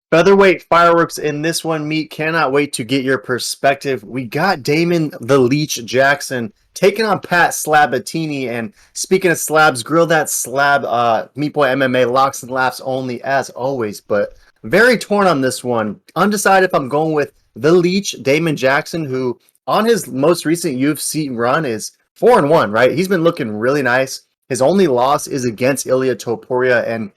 Featherweight fireworks in this one, meat. Cannot wait to get your perspective. We got Damon the Leech Jackson taking on Pat Slabatini. And speaking of slabs, grill that slab. Meat Boy MMA locks and laughs only as always. But very torn on this one. Undecided if I'm going with the Leech Damon Jackson, who on his most recent UFC run is 4-1. Right, he's been looking really nice. His only loss is against Ilya Topuria, and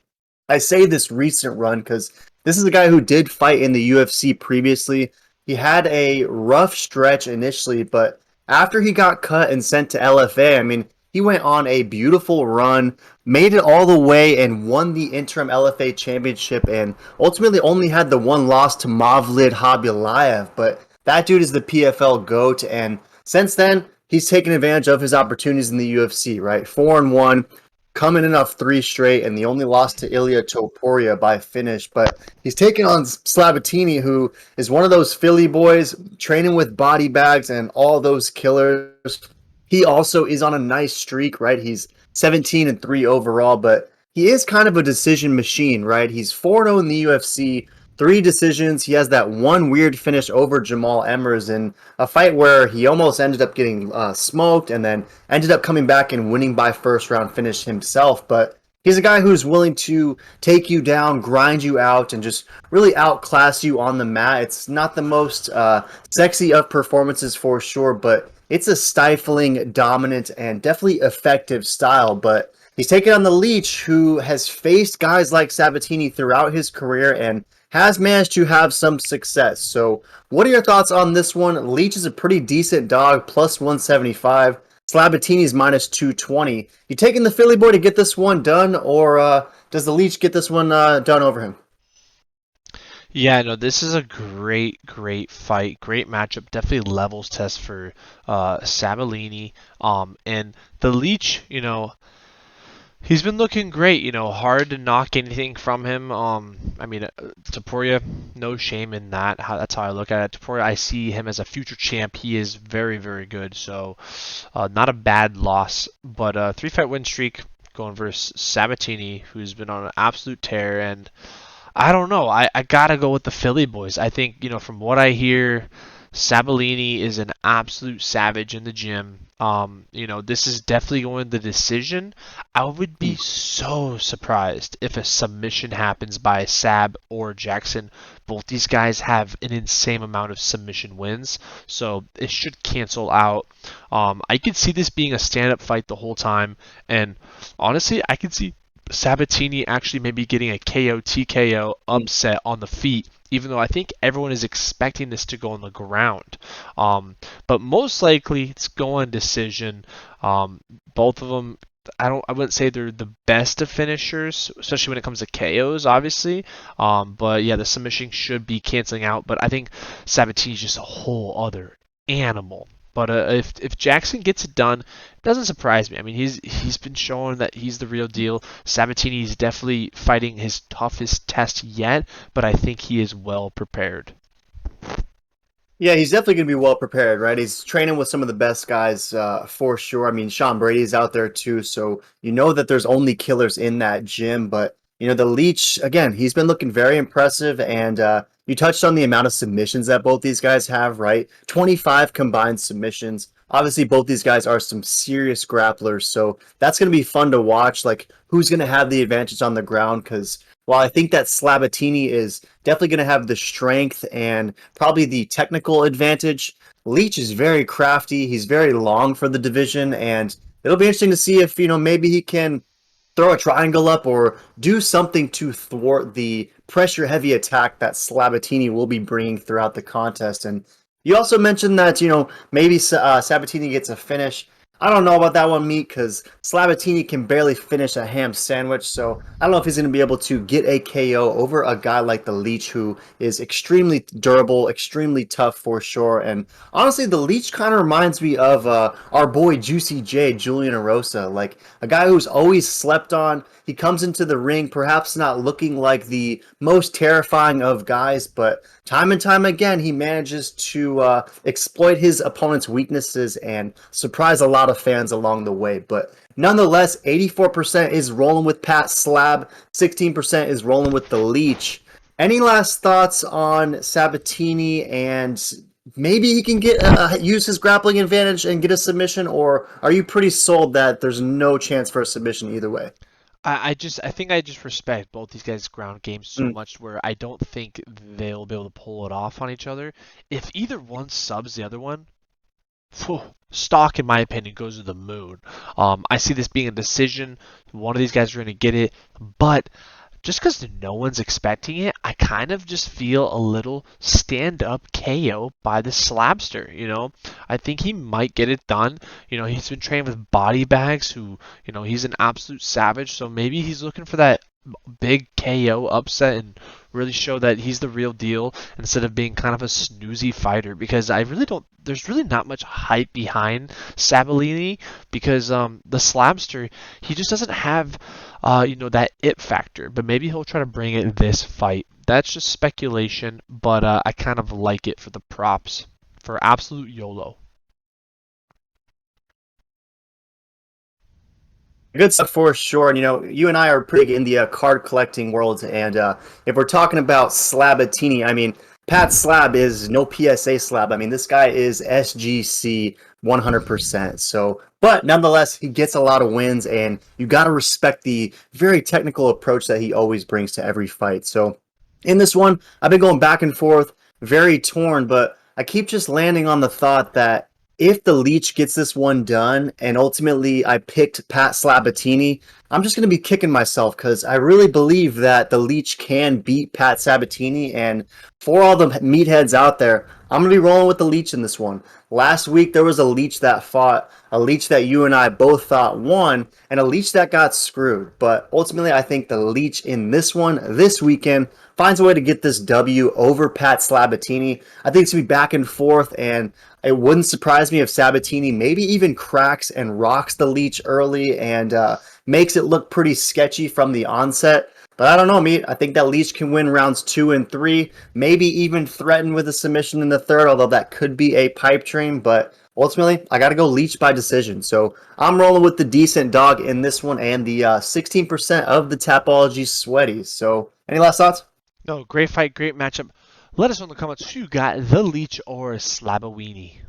I say this recent run because this is a guy who did fight in the UFC previously. He had a rough stretch initially, but after he got cut and sent to LFA, I mean, he went on a beautiful run, made it all the way, and won the interim LFA championship, and ultimately only had the one loss to Mavlid Habulayev. But that dude is the PFL GOAT, and since then, he's taken advantage of his opportunities in the UFC, right? 4-1, coming in off three straight, and the only loss to Ilya Topuria by finish. But he's taking on Slabatini, who is one of those Philly boys training with body bags and all those killers. He also is on a nice streak, right? He's 17-3 overall, but he is kind of a decision machine, right? He's 4-0 in the UFC, three decisions. He has that one weird finish over Jamal Emmers in a fight where he almost ended up getting smoked and then ended up coming back and winning by first round finish himself. But he's a guy who's willing to take you down, grind you out, and just really outclass you on the mat. It's not the most sexy of performances for sure, but it's a stifling, dominant, and definitely effective style. But he's taken on the Leech, who has faced guys like Sabatini throughout his career and has managed to have some success. So, what are your thoughts on this one? Leech is a pretty decent dog, plus 175. Slabatini's minus 220. You taking the Philly boy to get this one done, or does the Leech get this one done over him? Yeah, no, this is a great fight, great matchup. Definitely levels test for Sabalini. And the Leech, he's been looking great. Hard to knock anything from him. I mean, Taporia, no shame in that. That's how I look at it. Taporia, I see him as a future champ. He is very good. So, not a bad loss, but a three-fight win streak going versus Sabatini, who's been on an absolute tear. And I don't know. I gotta go with the Philly boys. I think, from what I hear, Sabalini is an absolute savage in the gym. This is definitely going the decision. I would be so surprised if a submission happens by Sab or Jackson. Both these guys have an insane amount of submission wins, so it should cancel out. I could see this being a stand-up fight the whole time, and honestly, I could see Sabatini actually maybe getting a KO TKO upset on the feet, even though I think everyone is expecting this to go on the ground. But most likely it's going decision. Both of them, I wouldn't say they're the best of finishers, especially when it comes to KOs, obviously. But yeah, the submission should be canceling out. But I think Sabatini's just a whole other animal. But if Jackson gets it done, it doesn't surprise me. I mean, he's been showing that he's the real deal. Sabatini is definitely fighting his toughest test yet, but I think he is well prepared. Yeah, he's definitely going to be well prepared, right? He's training with some of the best guys for sure. I mean, Sean Brady's out there too, so you know that there's only killers in that gym. But the Leech again, he's been looking very impressive, and you touched on the amount of submissions that both these guys have, right? 25 combined submissions. Obviously, both these guys are some serious grapplers, so that's going to be fun to watch. Like, who's going to have the advantage on the ground? Because while I think that Slabatini is definitely going to have the strength and probably the technical advantage, Leach is very crafty. He's very long for the division, and it'll be interesting to see if maybe he can throw a triangle up or do something to thwart the pressure heavy attack that Slabatini will be bringing throughout the contest. And you also mentioned that maybe Sabatini gets a finish. I don't know about that one, Meat, because Slabatini can barely finish a ham sandwich, so I don't know if he's going to be able to get a KO over a guy like the Leech, who is extremely durable, extremely tough for sure. And honestly, the Leech kind of reminds me of our boy Juicy J, Julian Erosa, like a guy who's always slept on. He comes into the ring, perhaps not looking like the most terrifying of guys, but time and time again, he manages to exploit his opponent's weaknesses and surprise a lot of fans along the way. But nonetheless, 84% is rolling with Pat Slab, 16% is rolling with the Leech. Any last thoughts on Sabatini, and maybe he can get use his grappling advantage and get a submission, or are you pretty sold that there's no chance for a submission either way? I think I just respect both these guys' ground games so Mm. much where I don't think they'll be able to pull it off on each other. If either one subs the other one, phew, stock in my opinion goes to the moon. I see this being a decision. One of these guys are going to get it, but just because no one's expecting it, I kind of just feel a little stand up KO by the Slabster. I think he might get it done. He's been trained with body bags who, he's an absolute savage. So maybe he's looking for that big KO upset and really show that he's the real deal instead of being kind of a snoozy fighter because I really don't there's really not much hype behind Sabatini because the Slabster he just doesn't have that it factor, but maybe he'll try to bring it this fight. That's just speculation, but I kind of like it for the props for absolute YOLO. Good stuff for sure. And you and I are pretty big in the card collecting world. And if we're talking about Slabatini, I mean, Pat Slab is no PSA Slab. I mean, this guy is SGC 100%. So, but nonetheless, he gets a lot of wins, and you got to respect the very technical approach that he always brings to every fight. So, in this one, I've been going back and forth, very torn, but I keep just landing on the thought that if the Leech gets this one done and ultimately I picked Pat Slabatini, I'm just going to be kicking myself because I really believe that the Leech can beat Pat Sabatini. And for all the meatheads out there, I'm going to be rolling with the Leech in this one. Last week, there was a Leech that fought, a Leech that you and I both thought won, and a Leech that got screwed. But ultimately, I think the Leech in this one, this weekend, finds a way to get this W over Pat Slabatini. I think it's going to be back and forth, and it wouldn't surprise me if Sabatini maybe even cracks and rocks the Leech early and makes it look pretty sketchy from the onset. But I don't know, Meat. I think that Leech can win rounds 2 and 3, maybe even threaten with a submission in the third, although that could be a pipe dream. But ultimately, I got to go Leech by decision. So I'm rolling with the decent dog in this one and the 16% of the Tapology Sweaties. So any last thoughts? No, great fight, great matchup. Let us know in the comments who got the Leech or Slabawini.